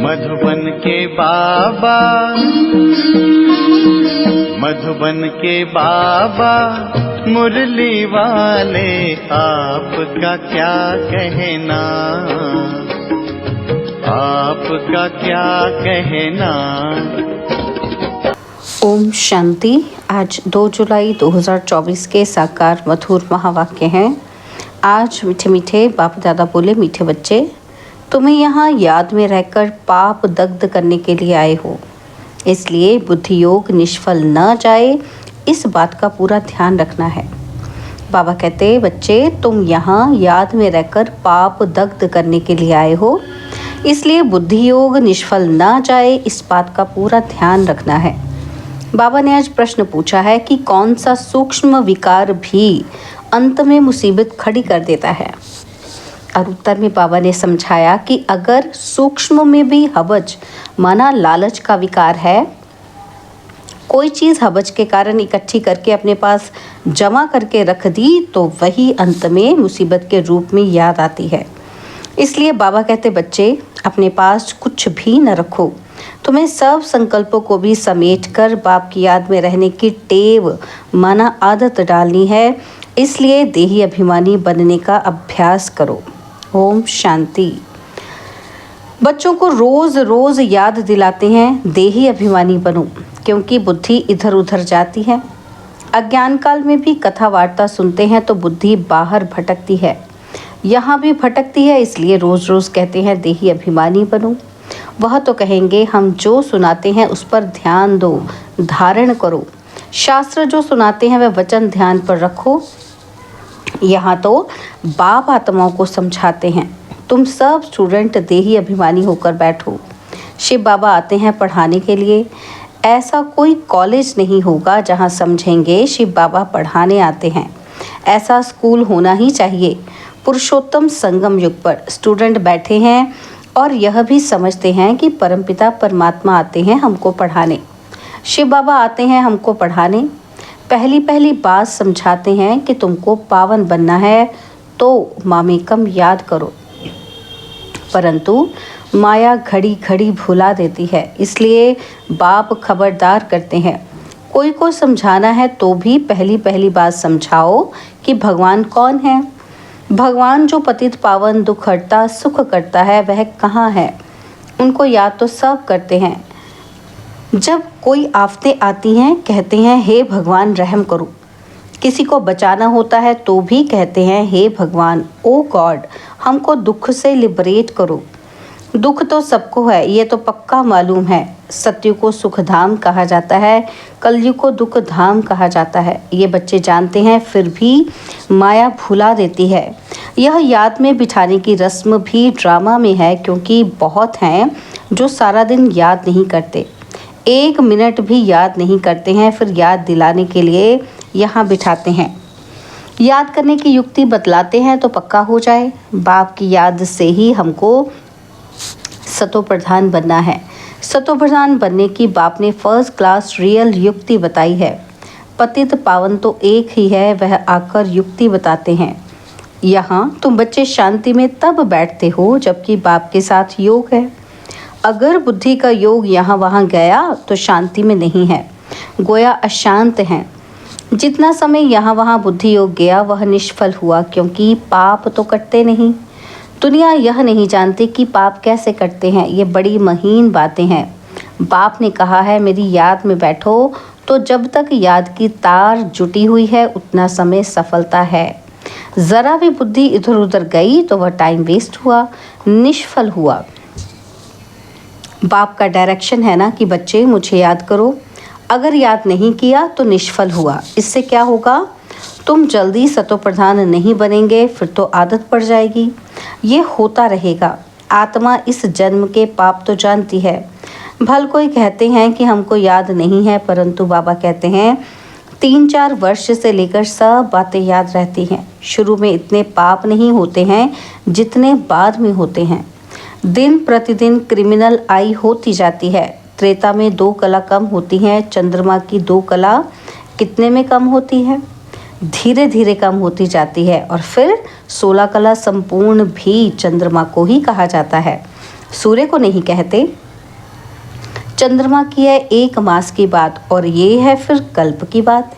मधुबन के बाबा, मधुबन के बाबा मुरली वाले, आपका क्या कहना, आपका क्या कहना। ओम शांति। आज 2 जुलाई 2024 के साकार मधुर महावाक्य हैं। आज मीठे मीठे बाप दादा बोले, मीठे बच्चे, तुम्हें यहाँ याद में रहकर पाप दग्ध करने के लिए आए हो, इसलिए बुद्धि योग निष्फल न जाए, इस बात का पूरा ध्यान रखना है। बाबा कहते, बच्चे तुम यहाँ याद में रहकर पाप दग्ध करने के लिए आए हो, इसलिए बुद्धि योग निष्फल न जाए, इस बात का पूरा ध्यान रखना है। बाबा ने आज प्रश्न पूछा है कि कौन सा सूक्ष्म विकार भी अंत में मुसीबत खड़ी कर देता है। और उत्तर में बाबा ने समझाया कि अगर सूक्ष्म में भी हवज माना लालच का विकार है, कोई चीज़ हवज के कारण इकट्ठी करके अपने पास जमा करके रख दी, तो वही अंत में मुसीबत के रूप में याद आती है। इसलिए बाबा कहते, बच्चे अपने पास कुछ भी न रखो, तुम्हें सब संकल्पों को भी समेटकर बाप की याद में रहने की टेव माना आदत डालनी है। इसलिए देही अभिमानी बनने का अभ्यास करो। ओम शांति। बच्चों को रोज रोज याद दिलाते हैं, देही अभिमानी बनो, क्योंकि बुद्धि इधर उधर जाती है। अज्ञान काल में भी कथा वार्ता सुनते हैं तो बुद्धि बाहर भटकती है, यहाँ भी भटकती है। इसलिए रोज रोज कहते हैं देही अभिमानी बनो। वह तो कहेंगे हम जो सुनाते हैं उस पर ध्यान दो, धारण करो। शास्त्र जो सुनाते हैं वह वचन ध्यान पर रखो। यहाँ तो बाप आत्माओं को समझाते हैं, तुम सब स्टूडेंट देही अभिमानी होकर बैठो। शिव बाबा आते हैं पढ़ाने के लिए। ऐसा कोई कॉलेज नहीं होगा जहाँ समझेंगे शिव बाबा पढ़ाने आते हैं। ऐसा स्कूल होना ही चाहिए। पुरुषोत्तम संगम युग पर स्टूडेंट बैठे हैं और यह भी समझते हैं कि परमपिता परमात्मा आते हैं हमको पढ़ाने, शिव बाबा आते हैं हमको पढ़ाने। पहली पहली बात समझाते हैं कि तुमको पावन बनना है तो मामेकम याद करो, परंतु माया घड़ी घड़ी भुला देती है। इसलिए बाप खबरदार करते हैं, कोई को समझाना है तो भी पहली पहली बात समझाओ कि भगवान कौन है। भगवान जो पतित पावन दुख हरता सुख करता है वह कहाँ है। उनको याद तो सब करते हैं। जब कोई आफतें आती हैं कहते हैं हे भगवान रहम करो। किसी को बचाना होता है तो भी कहते हैं हे भगवान, ओ गॉड हमको दुख से लिबरेट करो। दुख तो सबको है, ये तो पक्का मालूम है। सत्युग को सुख धाम कहा जाता है, कलयुग को दुख धाम कहा जाता है। ये बच्चे जानते हैं, फिर भी माया भुला देती है। यह याद में बिठाने की रस्म भी ड्रामा में है, क्योंकि बहुत हैं जो सारा दिन याद नहीं करते, 1 मिनट भी याद नहीं करते हैं, फिर याद दिलाने के लिए यहाँ बिठाते हैं। याद करने की युक्ति बतलाते हैं तो पक्का हो जाए। बाप की याद से ही हमको सतो प्रधान बनना है। सतो प्रधान बनने की बाप ने फर्स्ट क्लास रियल युक्ति बताई है। पतित पावन तो एक ही है, वह आकर युक्ति बताते हैं। यहाँ तुम बच्चे शांति में तब बैठते हो जबकि बाप के साथ योग है। अगर बुद्धि का योग यहाँ वहाँ गया तो शांति में नहीं है, गोया अशांत हैं। जितना समय यहाँ वहाँ बुद्धि योग गया वह निष्फल हुआ, क्योंकि पाप तो कटते नहीं। दुनिया यह नहीं जानती कि पाप कैसे कटते हैं। ये बड़ी महीन बातें हैं। बाप ने कहा है मेरी याद में बैठो, तो जब तक याद की तार जुटी हुई है उतना समय सफलता है। ज़रा भी बुद्धि इधर उधर गई तो वह टाइम वेस्ट हुआ, निष्फल हुआ। बाप का डायरेक्शन है ना कि बच्चे मुझे याद करो। अगर याद नहीं किया तो निष्फल हुआ। इससे क्या होगा, तुम जल्दी सतो प्रधान नहीं बनेंगे, फिर तो आदत पड़ जाएगी। ये होता रहेगा। आत्मा इस जन्म के पाप तो जानती है। भल कोई कहते हैं कि हमको याद नहीं है, परंतु बाबा कहते हैं 3-4 वर्ष से लेकर सब बातें याद रहती हैं। शुरू में इतने पाप नहीं होते हैं जितने बाद में होते हैं। दिन प्रतिदिन क्रिमिनल आई होती जाती है। त्रेता में 2 कला कम होती हैं, चंद्रमा की 2 कला कितने में कम होती है, धीरे धीरे कम होती जाती है। और फिर 16 कला संपूर्ण भी चंद्रमा को ही कहा जाता है। सूर्य को नहीं कहते। चंद्रमा की है 1 मास की बात और ये है फिर कल्प की बात।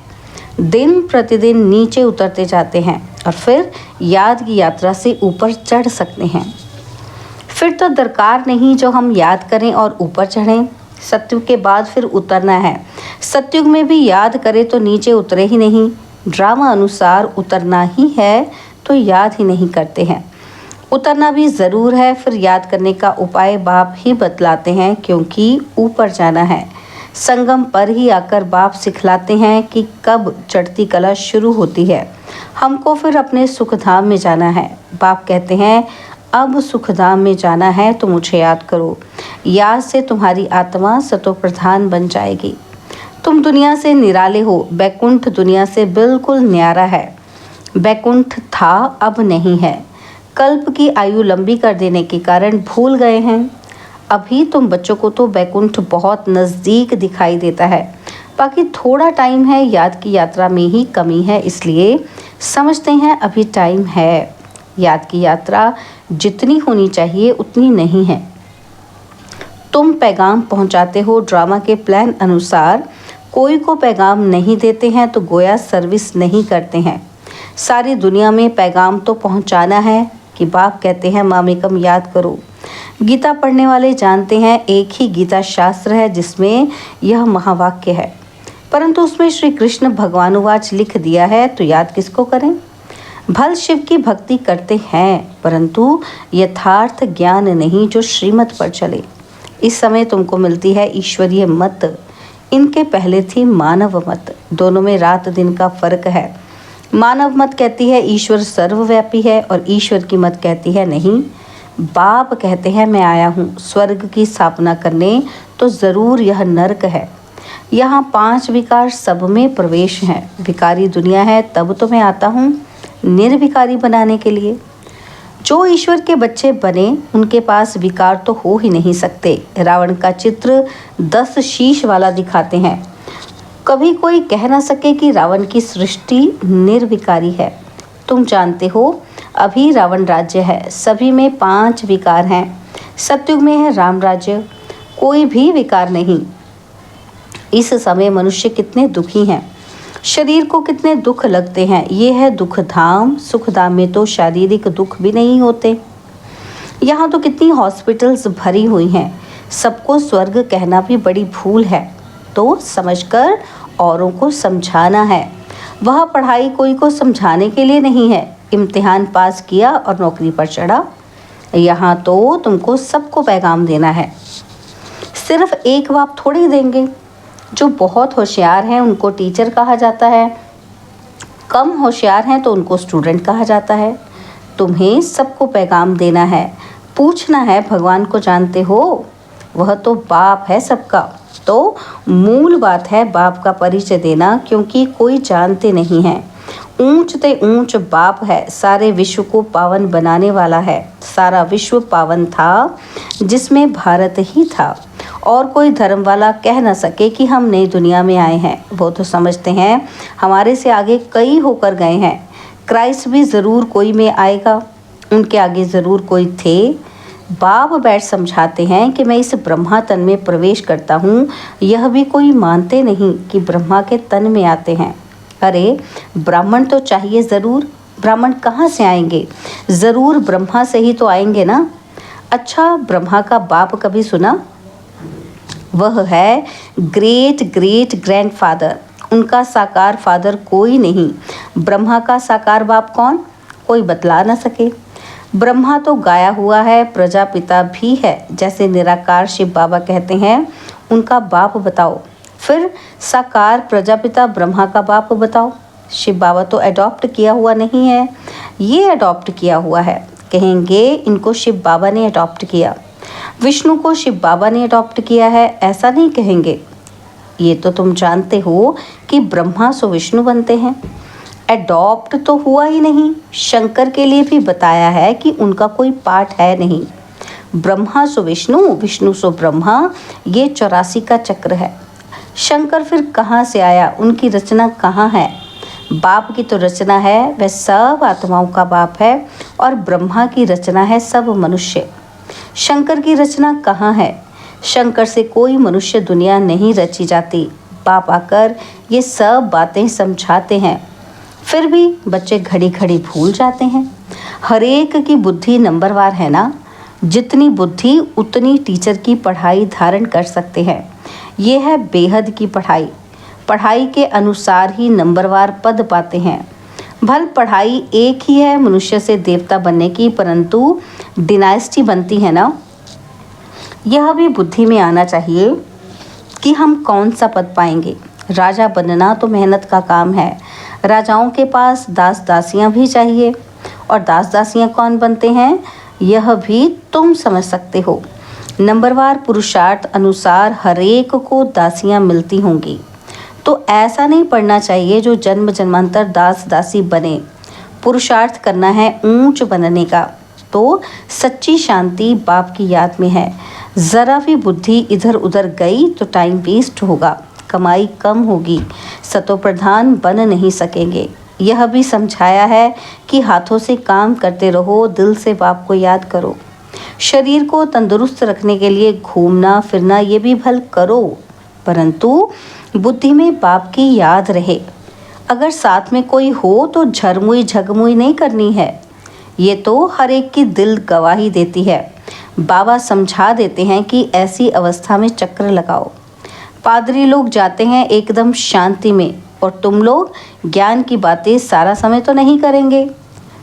दिन प्रतिदिन नीचे उतरते जाते हैं और फिर याद की यात्रा से ऊपर चढ़ सकते हैं। फिर तो दरकार नहीं जो हम याद करें और ऊपर चढ़ें। सतयुग के बाद फिर उतरना है। सतयुग में भी याद करें तो नीचे उतरे ही नहीं। ड्रामा अनुसार उतरना ही है तो याद ही नहीं करते हैं। उतरना भी ज़रूर है, फिर याद करने का उपाय बाप ही बतलाते हैं, क्योंकि ऊपर जाना है। संगम पर ही आकर बाप सिखलाते हैं कि कब चढ़ती कला शुरू होती है। हमको फिर अपने सुखधाम में जाना है। बाप कहते हैं अब सुखधाम में जाना है तो मुझे याद करो। याद से तुम्हारी आत्मा सतो प्रधान बन जाएगी। तुम दुनिया से निराले हो। बैकुंठ दुनिया से बिल्कुल न्यारा है। बैकुंठ था, अब नहीं है। कल्प की आयु लंबी कर देने के कारण भूल गए हैं। अभी तुम बच्चों को तो बैकुंठ बहुत नज़दीक दिखाई देता है, बाकी थोड़ा टाइम है। याद की यात्रा में ही कमी है, इसलिए समझते हैं अभी टाइम है। याद की यात्रा जितनी होनी चाहिए उतनी नहीं है। तुम पैगाम पहुंचाते हो ड्रामा के प्लान अनुसार। कोई को पैगाम नहीं देते हैं तो गोया सर्विस नहीं करते हैं। सारी दुनिया में पैगाम तो पहुंचाना है कि बाप कहते हैं मामेकम याद करो। गीता पढ़ने वाले जानते हैं एक ही गीता शास्त्र है जिसमें यह महावाक्य है, परंतु उसमें श्री कृष्ण भगवानुवाच लिख दिया है तो याद किसको करें। भल शिव की भक्ति करते हैं, परंतु यथार्थ ज्ञान नहीं जो श्रीमत पर चले। इस समय तुमको मिलती है ईश्वरीय मत, इनके पहले थी मानव मत। दोनों में रात दिन का फर्क है। मानव मत कहती है ईश्वर सर्वव्यापी है और ईश्वर की मत कहती है नहीं। बाप कहते हैं मैं आया हूँ स्वर्ग की स्थापना करने, तो ज़रूर यह नरक है। यहाँ 5 विकार सब में प्रवेश हैं। विकारी दुनिया है तब तो मैं आता हूँ निर्विकारी बनाने के लिए। जो ईश्वर के बच्चे बने उनके पास विकार तो हो ही नहीं सकते। रावण का चित्र 10 शीश वाला दिखाते हैं। कभी कोई कह ना सके कि रावण की सृष्टि निर्विकारी है। तुम जानते हो अभी रावण राज्य है, सभी में 5 विकार हैं। सतयुग में है राम राज्य, कोई भी विकार नहीं। इस समय मनुष्य कितने दुखी हैं, शरीर को कितने दुख लगते हैं। ये है दुख धाम। सुख धाम में तो शारीरिक दुख भी नहीं होते। यहाँ तो कितनी हॉस्पिटल्स भरी हुई हैं। सबको स्वर्ग कहना भी बड़ी भूल है, तो समझकर औरों को समझाना है। वह पढ़ाई कोई को समझाने के लिए नहीं है। इम्तिहान पास किया और नौकरी पर चढ़ा। यहाँ तो तुमको सबको पैगाम देना है। सिर्फ एक बाप थोड़ी देंगे। जो बहुत होशियार हैं उनको टीचर कहा जाता है, कम होशियार हैं तो उनको स्टूडेंट कहा जाता है। तुम्हें सबको पैगाम देना है, पूछना है भगवान को जानते हो, वह तो बाप है सबका। तो मूल बात है बाप का परिचय देना, क्योंकि कोई जानते नहीं है। ऊंच ते ऊंच बाप है, सारे विश्व को पावन बनाने वाला है। सारा विश्व पावन था जिसमें भारत ही था, और कोई धर्म वाला कह न सके कि हम नई दुनिया में आए हैं। वो तो समझते हैं हमारे से आगे कई होकर गए हैं। क्राइस्ट भी ज़रूर कोई में आएगा, उनके आगे ज़रूर कोई थे। बाप बैठ समझाते हैं कि मैं इस ब्रह्मा तन में प्रवेश करता हूँ। यह भी कोई मानते नहीं कि ब्रह्मा के तन में आते हैं। अरे ब्राह्मण तो चाहिए ज़रूर। ब्राह्मण कहाँ से आएंगे? ज़रूर ब्रह्मा से ही तो आएंगे ना। अच्छा, ब्रह्मा का बाप कभी सुना? वह है ग्रेट ग्रेट ग्रैंडफादर। उनका साकार फादर कोई नहीं। ब्रह्मा का साकार बाप कौन? कोई बतला न सके। ब्रह्मा तो गाया हुआ है, प्रजापिता भी है। जैसे निराकार शिव बाबा कहते हैं उनका बाप बताओ, फिर साकार प्रजापिता ब्रह्मा का बाप बताओ। शिव बाबा तो अडॉप्ट किया हुआ नहीं है, ये अडॉप्ट किया हुआ है। कहेंगे इनको शिव बाबा ने अडॉप्ट किया, विष्णु को शिव बाबा ने अडॉप्ट किया है, ऐसा नहीं कहेंगे। ये तो तुम जानते हो कि ब्रह्मा सो विष्णु बनते हैं। अडॉप्ट तो हुआ ही नहीं। शंकर के लिए भी बताया है कि उनका कोई पार्ट है नहीं। ब्रह्मा सो विष्णु, विष्णु सो ब्रह्मा, ये 84 का चक्र है। शंकर फिर कहाँ से आया? उनकी रचना कहाँ है? बाप की तो रचना है, वह सब आत्माओं का बाप है, और ब्रह्मा की रचना है सब मनुष्य। शंकर की रचना कहाँ है? शंकर से कोई मनुष्य दुनिया नहीं रची जाती। बाप आकर ये सब बातें समझाते हैं, फिर भी बच्चे घड़ी घड़ी भूल जाते हैं। हर एक की बुद्धि नंबरवार है ना, जितनी बुद्धि उतनी टीचर की पढ़ाई धारण कर सकते हैं। ये है बेहद की पढ़ाई। पढ़ाई के अनुसार ही नंबरवार पद पाते हैं। भल पढ़ाई एक ही है मनुष्य से देवता बनने की, परंतु डिनाइस्टी बनती है ना। यह भी बुद्धि में आना चाहिए कि हम कौन सा पद पाएंगे। राजा बनना तो मेहनत का काम है। राजाओं के पास दास दासियां भी चाहिए, और दास दासियां कौन बनते हैं यह भी तुम समझ सकते हो। नंबरवार पुरुषार्थ अनुसार हरेक को दासियां मिलती होंगी। तो ऐसा नहीं पढ़ना चाहिए जो जन्म जन्मांतर दास दासी बने। पुरुषार्थ करना है ऊंच बनने का। तो सच्ची शांति बाप की याद में है। ज़रा भी बुद्धि इधर उधर गई तो टाइम वेस्ट होगा, कमाई कम होगी, सतो प्रधान बन नहीं सकेंगे। यह भी समझाया है कि हाथों से काम करते रहो, दिल से बाप को याद करो। शरीर को तंदुरुस्त रखने के लिए घूमना फिरना ये भी भल करो, परंतु बुद्धि में बाप की याद रहे। अगर साथ में कोई हो तो झरमुई झगमुई नहीं करनी है। ये तो हर एक की दिल गवाही देती है। बाबा समझा देते हैं कि ऐसी अवस्था में चक्र लगाओ। पादरी लोग जाते हैं एकदम शांति में, और तुम लोग ज्ञान की बातें सारा समय तो नहीं करेंगे।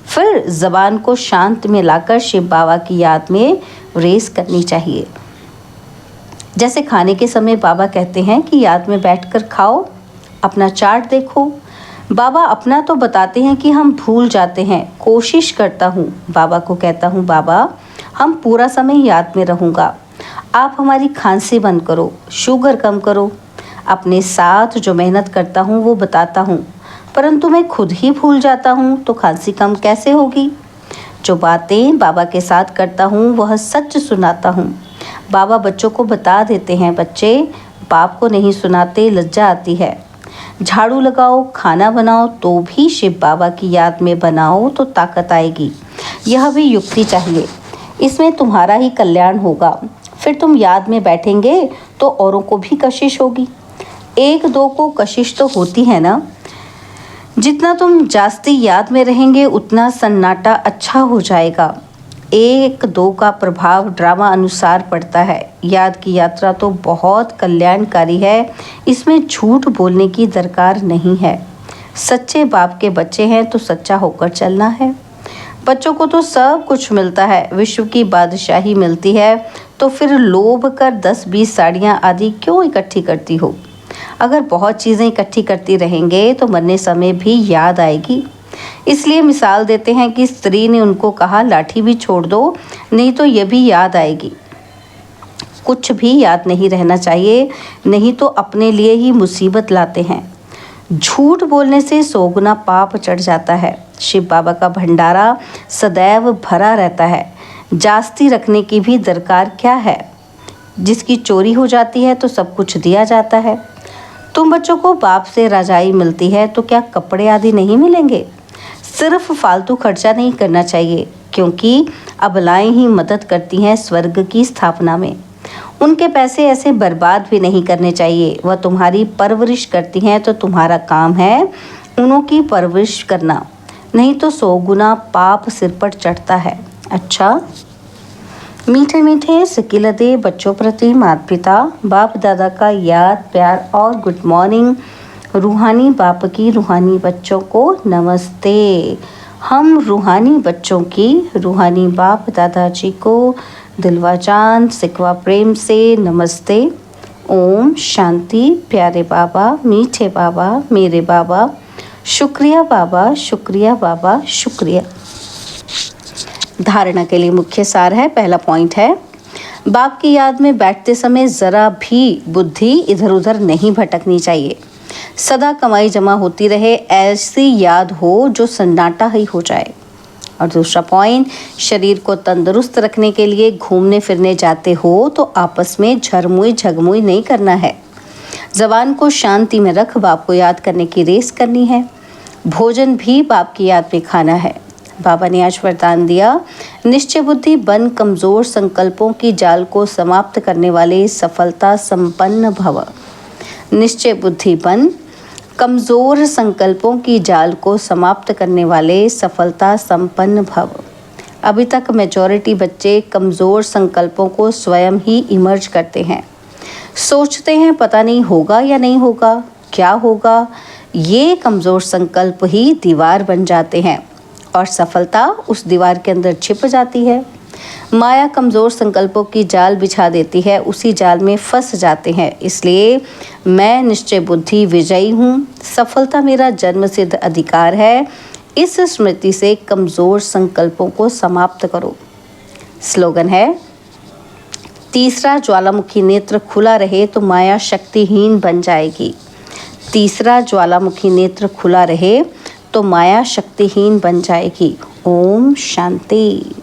फिर जबान को शांत में लाकर शिव बाबा की याद में रेस करनी चाहिए। जैसे खाने के समय बाबा कहते हैं कि याद में बैठकर खाओ, अपना चार्ट देखो। बाबा अपना तो बताते हैं कि हम भूल जाते हैं। कोशिश करता हूँ, बाबा को कहता हूँ बाबा हम पूरा समय याद में रहूँगा। आप हमारी खांसी बंद करो, शुगर कम करो। अपने साथ जो मेहनत करता हूँ वो बताता हूँ, परंतु मैं खुद ही भूल जाता हूँ, तो खांसी कम कैसे होगी? जो बातें बाबा के साथ करता हूँ वह सच सुनाता हूँ। बाबा बच्चों को बता देते हैं, बच्चे बाप को नहीं सुनाते, लज्जा आती है। झाड़ू लगाओ, खाना बनाओ तो भी शिव बाबा की याद में बनाओ तो ताकत आएगी। यह भी युक्ति चाहिए, इसमें तुम्हारा ही कल्याण होगा। फिर तुम याद में बैठेंगे तो औरों को भी कशिश होगी। एक दो को कशिश तो होती है ना। जितना तुम जास्ती याद में रहेंगे उतना सन्नाटा अच्छा हो जाएगा। एक दो का प्रभाव ड्रामा अनुसार पड़ता है। याद की यात्रा तो बहुत कल्याणकारी है, इसमें झूठ बोलने की दरकार नहीं है। सच्चे बाप के बच्चे हैं तो सच्चा होकर चलना है। बच्चों को तो सब कुछ मिलता है, विश्व की बादशाही मिलती है, तो फिर लोभ कर 10-20 साड़ियाँ आदि क्यों इकट्ठी करती हो? अगर बहुत चीज़ें इकट्ठी करती रहेंगे तो मरने समय भी याद आएगी। इसलिए मिसाल देते हैं कि स्त्री ने उनको कहा लाठी भी छोड़ दो, नहीं तो ये भी याद आएगी। कुछ भी याद नहीं रहना चाहिए, नहीं तो अपने लिए ही मुसीबत लाते हैं। झूठ बोलने से 100 गुना पाप चढ़ जाता है। शिव बाबा का भंडारा सदैव भरा रहता है। जास्ती रखने की भी दरकार क्या है? जिसकी चोरी हो जाती है तो सब कुछ दिया जाता है। तुम बच्चों को बाप से रजाई मिलती है तो क्या कपड़े आदि नहीं मिलेंगे? सिर्फ फालतू खर्चा नहीं करना चाहिए, क्योंकि अबलाएं ही मदद करती हैं स्वर्ग की स्थापना में। उनके पैसे ऐसे बर्बाद भी नहीं करने चाहिए। वह तुम्हारी परवरिश करती हैं तो तुम्हारा काम है उन्हों की परवरिश करना, नहीं तो 100 गुना पाप सिर पर चढ़ता है। अच्छा, मीठे मीठे सिकिलदे बच्चों प्रति माता पिता बाप दादा का याद प्यार और गुड मॉर्निंग। रूहानी बाप की रूहानी बच्चों को नमस्ते। हम रूहानी बच्चों की रूहानी बाप दादाजी को दिलवा जान सिकवा प्रेम से नमस्ते। ओम शांति। प्यारे बाबा, मीठे बाबा, मेरे बाबा, शुक्रिया बाबा, शुक्रिया बाबा, शुक्रिया। धारणा के लिए मुख्य सार है। पहला पॉइंट है, बाप की याद में बैठते समय ज़रा भी बुद्धि इधर उधर नहीं भटकनी चाहिए। सदा कमाई जमा होती रहे, ऐसी याद हो जो सन्नाटा ही हो जाए। और दूसरा पॉइंट, शरीर को तंदुरुस्त रखने के लिए घूमने फिरने जाते हो तो आपस में झरमुई झगमुई नहीं करना है। ज़बान को शांति में रख बाप को याद करने की रेस करनी है। भोजन भी बाप की याद में खाना है। बाबा ने आज वरदान दिया, निश्चय बुद्धि बन कमजोर संकल्पों की जाल को समाप्त करने वाले सफलता संपन्न भव। निश्चय बुद्धि बन कमजोर संकल्पों की जाल को समाप्त करने वाले सफलता संपन्न भव। अभी तक मेजॉरिटी बच्चे कमजोर संकल्पों को स्वयं ही इमर्ज करते हैं। सोचते हैं पता नहीं होगा या नहीं होगा, क्या होगा। ये कमजोर संकल्प ही दीवार बन जाते हैं और सफलता उस दीवार के अंदर छिप जाती है। माया कमजोर संकल्पों की जाल बिछा देती है, उसी जाल में फंस जाते हैं। इसलिए मैं निश्चय बुद्धि विजयी हूँ, सफलता मेरा जन्मसिद्ध अधिकार है। इस स्मृति से कमजोर संकल्पों को समाप्त करो। स्लोगन है, तीसरा ज्वालामुखी नेत्र खुला रहे तो माया शक्तिहीन बन जाएगी। तीसरा ज्वालामुखी नेत्र खुला रहे तो माया शक्तिहीन बन जाएगी। ओम शांति।